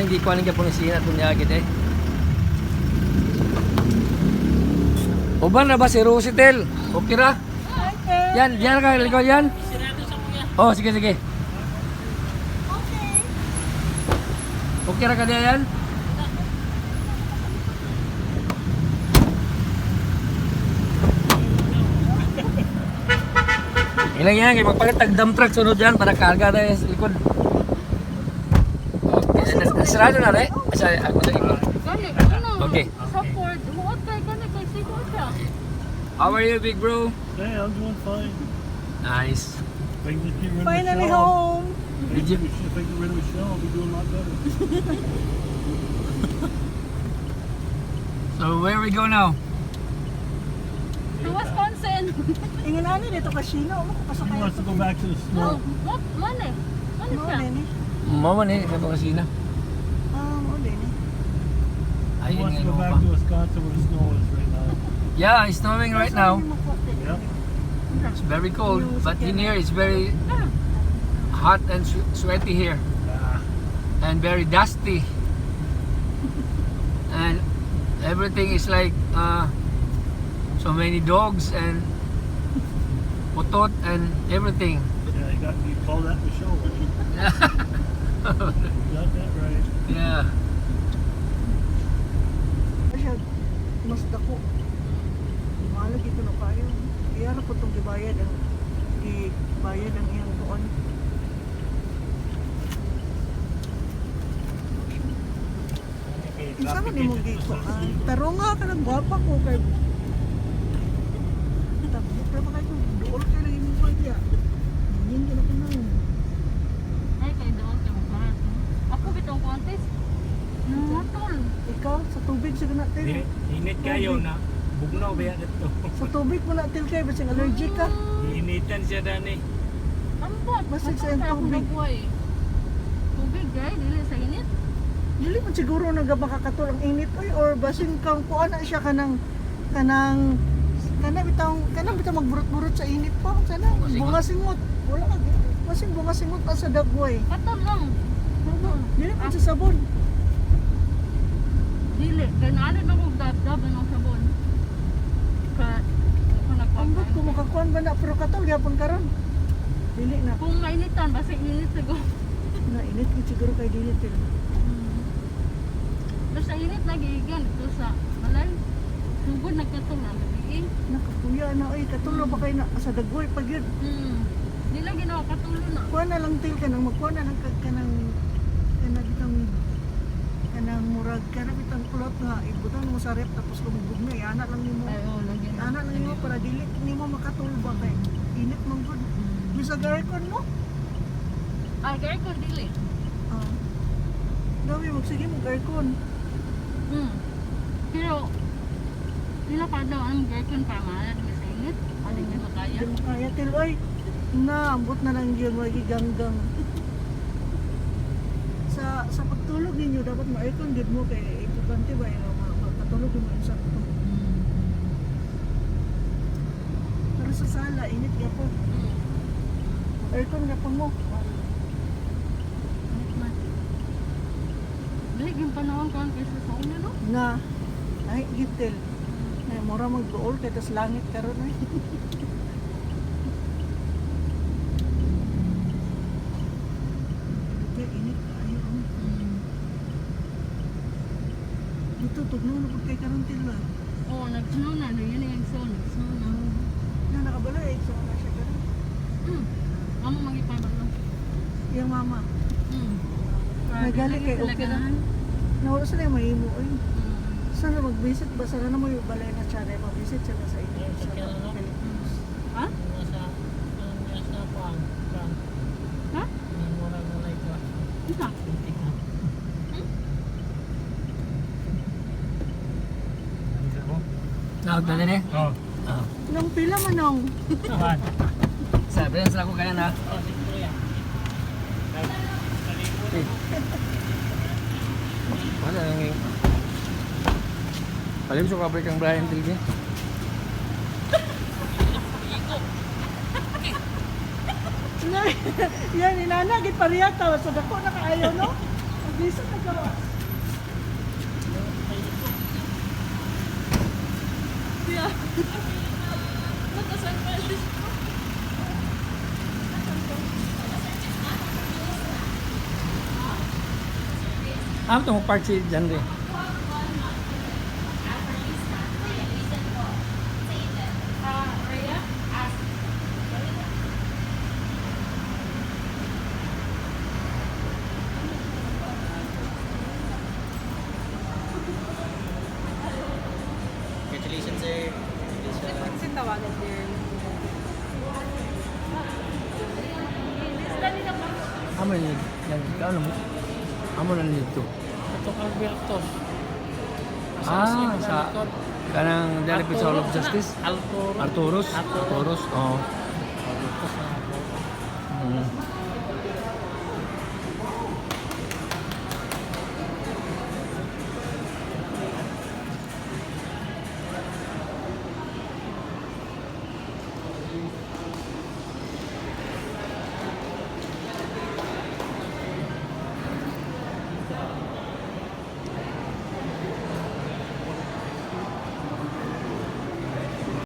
hindi ko aling kapon sina at bunyagid eh. Uban na ba si Rositel? Okay ra? Yan, diyan ka likod yan. Oh, sige sige. Okay ra ka diyan yan? Ilang yan, magpalit tag dump truck sunod dyan para karga tayo sa likod. Okay, nasarado na rin? Asa, ako sa likod. Okay. Support. Huwag kayo gani kay Sigo siya. How are you, big bro? Hey, I'm doing fine. Nice. If I can just get rid of Finally Michelle, home. Did you? If I get rid of Michelle, I'll be doing a lot better. So where we go now? To Wisconsin. Ingin ani dito ka Shino, mo He pasakay. wants to go back to the Oh, snow. what? Mane. Mane Mo siya. ni. Mama ni, sa Pangasinan. Mo din. He Ayun wants nga to go mo back pa. to Wisconsin where the snow is right now. Yeah, it's snowing right now. Yep. It's very cold, but in here it's very hot and sweaty here. And very dusty. And everything is like so many dogs and putot and everything. Yeah, you call that Michelle, right? You got that right. Yeah. Siya mas dako. Malag ito na kayo. Kaya na po itong gibayad ang iyang buon. Isa man imong gikuan. Pero nga ka ng gwapa ko kay tapos pa ba kayo duol kayo lang imong pagya. Hindi na ko na. Ay, kay doon siya magbahat. Ako bitong contest. Natol. Ikaw sa tubig sa natin. Init kayo na bugnaw ba yan ito? Sa tubig mo natin kay basing allergic ka. Initan siya dani. Ambot. Basig sa Matang kaya akong tubig. nagbuhay. Tubig, gay. Dili sa init. Dili man siguro nagabakakatul ang init oy or basin kang kuan na siya kanang bitang magburot-burot sa init pa sana bunga singot wala ka basing bunga singot pa sa dagway Katol lang. Katol. dili man sa sabon Dili. Kaya naalit na kong dab-dab ng sabon. Kaya ako ambot ko nagpapakain. makakuan ba na pero katol gyapon karon dili na Kung mainitan, basta init siguro. na init gid siguro kay dili til Basta init lagi igen. Ito sa malay. Sugod nagkatong na. Nagiging. nakakuya na oy katol ba kay na sa dagway pag yun Di lang ginawa katulo na. kuan na lang til kanang magkuan na lang kanang kanang murag kanang bitang kulot nga ibutan mo sa rep tapos lumubog na ana lang nimo Ay, oo, lagi na. ana lang nimo para dili nimo makatulba kay init man gud bisa garkon mo Ah, gaya ko dili. dawi magsige mo garkon Pero, nila pa daw ang gherkin para mahalad nga sa init. Aling nila kaya. di mo kaya til oy na ambot na lang yun magiganggang sa pagtulog ninyo dapat ma-aircon gid mo kay importante ba yung makatulog mo sa pero sa sala init gyapon aircon gyapon mo Dili, yung panahon ko ang kaysa sa una, no? nga ay gitel ay mura magduol kay tas langit karon ay kay init ayo dito tugno na pud kay karon til na Oo, nag-snow na. Yun yung snow. Nag-snow na. na nakabala eh so na siya karon Amo mag-ipay ba lang? yung mama Grabe, Nagali kay sila okay na. ganahan. nawala sila yung mahimo ay Mm. sana mag-visit ba sana na mo yung balay na siya na mag-visit sila sa inyo sa Philippines Ha? Nasa pang. Ha? Mura na like ba? Isa? Tintik na. Isa mo? Naog na din eh. Oh. nang pila manong Saan? Sabi na ko kaya na. Oh, siguro yan. Wala lang yung... Palim sa kapay kang Brian Tilge. yan inana gid pariya tawa sa dako na kaayo no Bisa na ka. Yeah. Nakasan pa rin. Ah, ito mo park si dyan rin. Congratulations, sir. Kasi tawagan there. Amo ni yan ano mo? Amo na nito. Ito Alberto. Ah, sa kanang Director of Justice Arturo. Arturos. Oh.